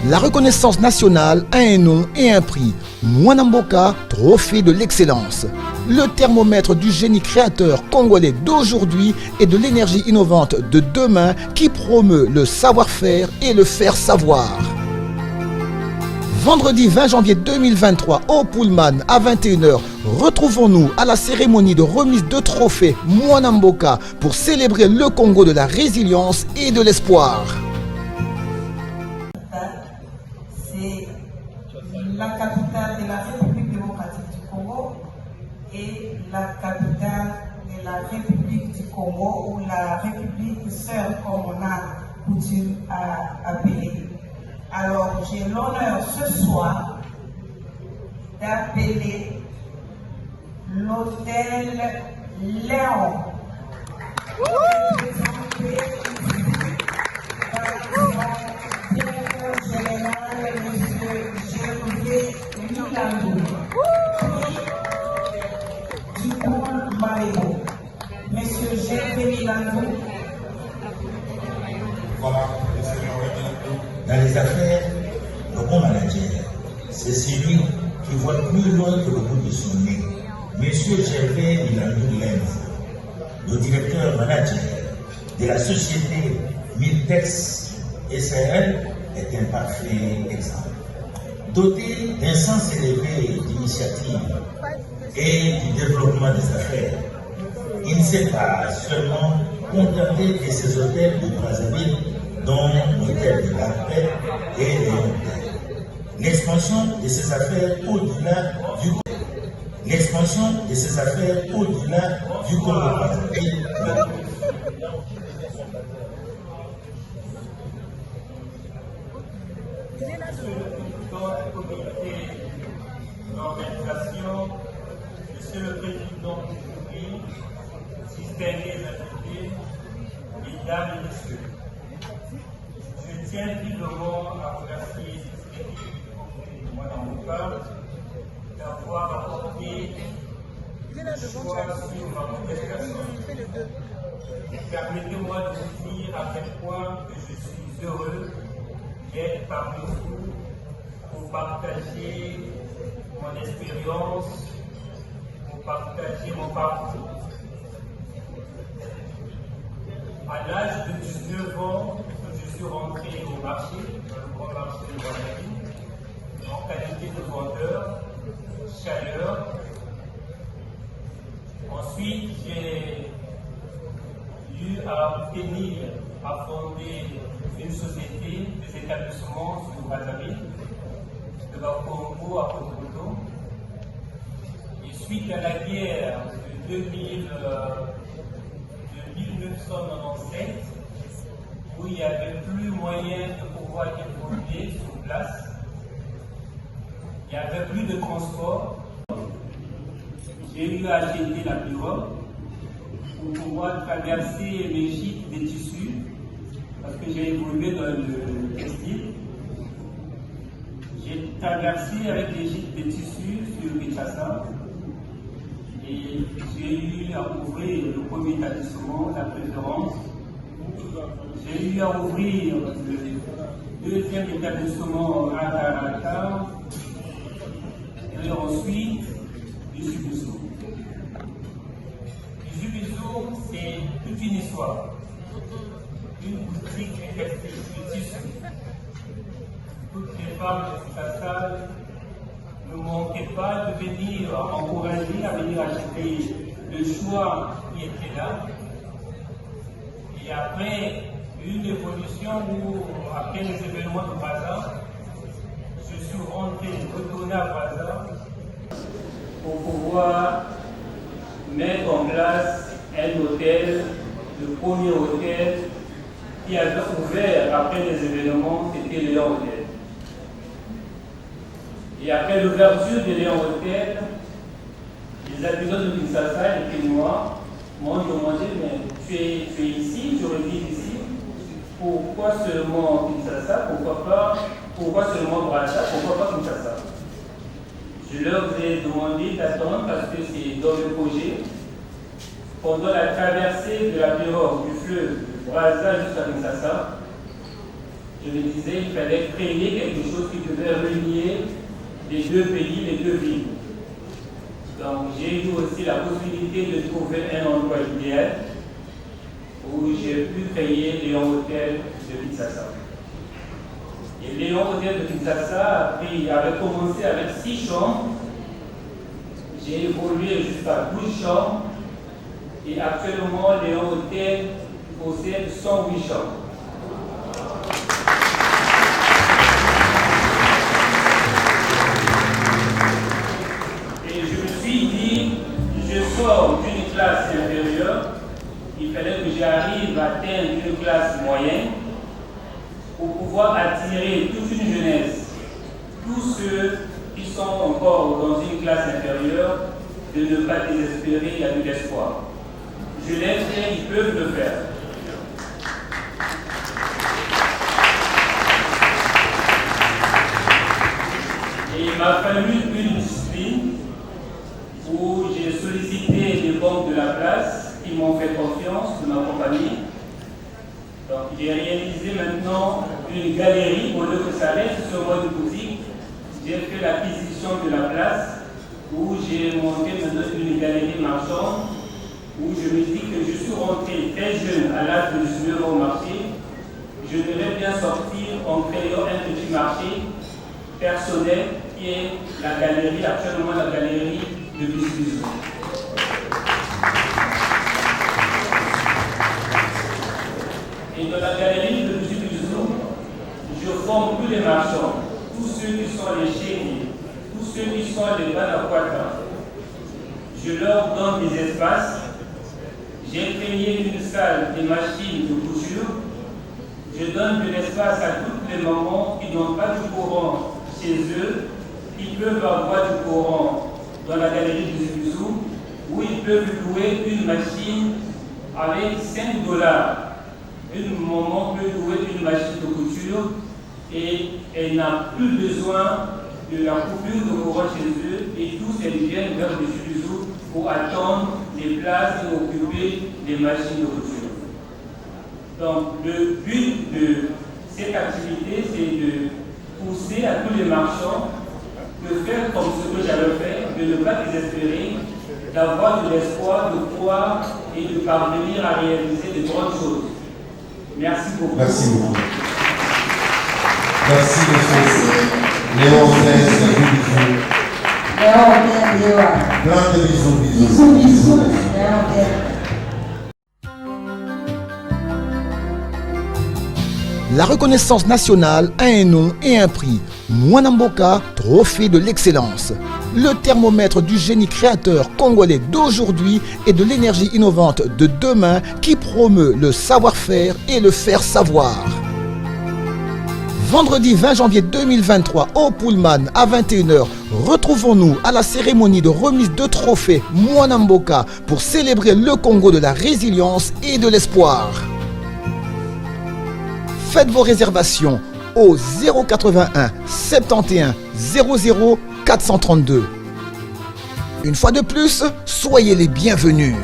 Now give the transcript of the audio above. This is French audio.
La reconnaissance nationale a un nom et un prix. Mwanamboka, trophée de l'excellence. Le thermomètre du génie créateur congolais d'aujourd'hui et de l'énergie innovante de demain qui promeut le savoir-faire et le faire savoir. Vendredi 20 janvier 2023 au Pullman à 21h, retrouvons-nous à la cérémonie de remise de trophée Mwanamboka pour célébrer le Congo de la résilience et de l'espoir. C'est la capitale de la République démocratique du Congo et la capitale de la République du Congo ou la République sœur comme on a coutume à appeler. Alors, j'ai l'honneur ce soir d'appeler l'hôtel Léon, présenté par le directeur général, M. Gervais Milandou, du pôle Maléo. M. Gervais Milandou. Voilà, dans les affaires, le bon manager, c'est celui qui voit plus loin que le bout de son nez. Monsieur Gervais Milandou Lenz, le directeur manager de la société Miltex SRL, est un parfait exemple. Doté d'un sens élevé d'initiative et du développement des affaires, il ne s'est pas seulement contenté de ses hôtels de Brazzaville, dont l'hôtel de la Paix et les hôtels. L'expansion de ses affaires au-delà du Congo-Brazzaville. Monsieur le Président du République, distingués invités, mesdames et messieurs, je tiens vivement à remercier cette équipe de Mwanamboka d'avoir apporté le choix sur ma contestation. Permettez-moi de vous dire à quel point que je suis heureux d'être parmi vous pour partager mon expérience, pour partager mon parcours. À l'âge de 19 ans, je suis rentré au marché, dans le grand marché de Brazzaville, en qualité de vendeur, chaleur. Ensuite, j'ai eu à obtenir, à fonder une société des établissements sur Brazzaville, de Bakongo à Kotokoto. Et suite à la guerre de 1997, où il n'y avait plus moyen de pouvoir évoluer sur place, il n'y avait plus de transport. J'ai eu à acheter la pirogue pour pouvoir traverser les gîtes des tissus, parce que j'ai évolué dans le textile. J'ai traversé avec les gîtes des tissus sur Kinshasa et j'ai eu à ouvrir le premier établissement, la préférence. J'ai eu à ouvrir le deuxième établissement à Karaka et ensuite du Jubiso. Du Jubiso, c'est toute une histoire, une boutique de tissu. Toutes les femmes de sa salle ne manquaient pas de venir encourager, à venir acheter le choix qui était là. Et après une évolution où, après les événements de Brazza, je suis retourné à Brazza pour pouvoir mettre en place un hôtel, le premier hôtel qui avait ouvert après les événements, c'était Léon Hôtel. Et après l'ouverture de Léon Hôtel, les habitants de Kinshasa et puis moi m'ont demandé, mais tu es ici, tu résides ici, pourquoi seulement Kinshasa, pourquoi seulement Brazza, pourquoi pas Kinshasa? Je leur ai demandé d'attendre parce que c'est dans le projet. Pendant la traversée de la pirogue du fleuve Brazza jusqu'à Kinshasa, je me disais qu'il fallait créer quelque chose qui devait relier les deux pays, les deux villes. Donc j'ai eu aussi la possibilité de trouver un endroit idéal où j'ai pu créer Léon Hôtel de Kinshasa. Et Léon Hôtel de Kinshasa avait commencé avec 6 chambres. J'ai évolué jusqu'à 12 chambres. Et actuellement, Léon Hôtel possède 108 chambres. Et je me suis dit, je sors d'une classe inférieure, il fallait que j'arrive à atteindre une classe moyenne pour pouvoir attirer toute une jeunesse, tous ceux qui sont encore dans une classe inférieure, de ne pas désespérer, il y a de l'espoir. Je l'ai fait, ils peuvent le faire. Et il m'a fallu une discipline où j'ai sollicité les banques de la place qui m'ont fait confiance de m'accompagner. Donc j'ai réalisé maintenant une galerie, au lieu que ça reste sur une boutique, j'ai fait l'acquisition de la place où j'ai monté maintenant une galerie marchande où je me dis que je suis rentré très jeune à l'âge de 19 ans au marché. Je devrais bien sortir en créant un petit marché personnel qui est la galerie, actuellement la galerie de Biscuit. Et dans la galerie de Biscuit, je forme tous les marchands, tous ceux qui sont les chéris, tous ceux qui sont les banakwata. Je leur donne des espaces. J'ai créé une salle des machines de couture. Je donne de l'espace à toutes les mamans qui n'ont pas de courant chez eux, qui peuvent avoir du courant dans la galerie du Zibizou, où ils peuvent louer une machine avec $5. Une maman peut louer une machine de couture et elle n'a plus besoin de la coupure de courant chez eux et tous elles viennent vers le Zibizou pour attendre les places et occuper les machines de couture. Donc le but de cette activité, c'est de pousser à tous les marchands de faire comme ce que j'avais fait, de ne pas désespérer, d'avoir de l'espoir, de croire et de parvenir à réaliser de grandes choses. Merci beaucoup. Merci beaucoup. Merci monsieur. Léon Hôtel, bisous. Léon Hôtel, Plein de bisous, bisous, bisous. Léon Hôtel. La reconnaissance nationale a un nom et un prix. Mwanamboka, trophée de l'excellence. Le thermomètre du génie créateur congolais d'aujourd'hui et de l'énergie innovante de demain qui promeut le savoir-faire et le faire savoir. Vendredi 20 janvier 2023 au Pullman à 21h, retrouvons-nous à la cérémonie de remise de trophée Mwanamboka pour célébrer le Congo de la résilience et de l'espoir. Faites vos réservations au 081 71 00 432. Une fois de plus, soyez les bienvenus.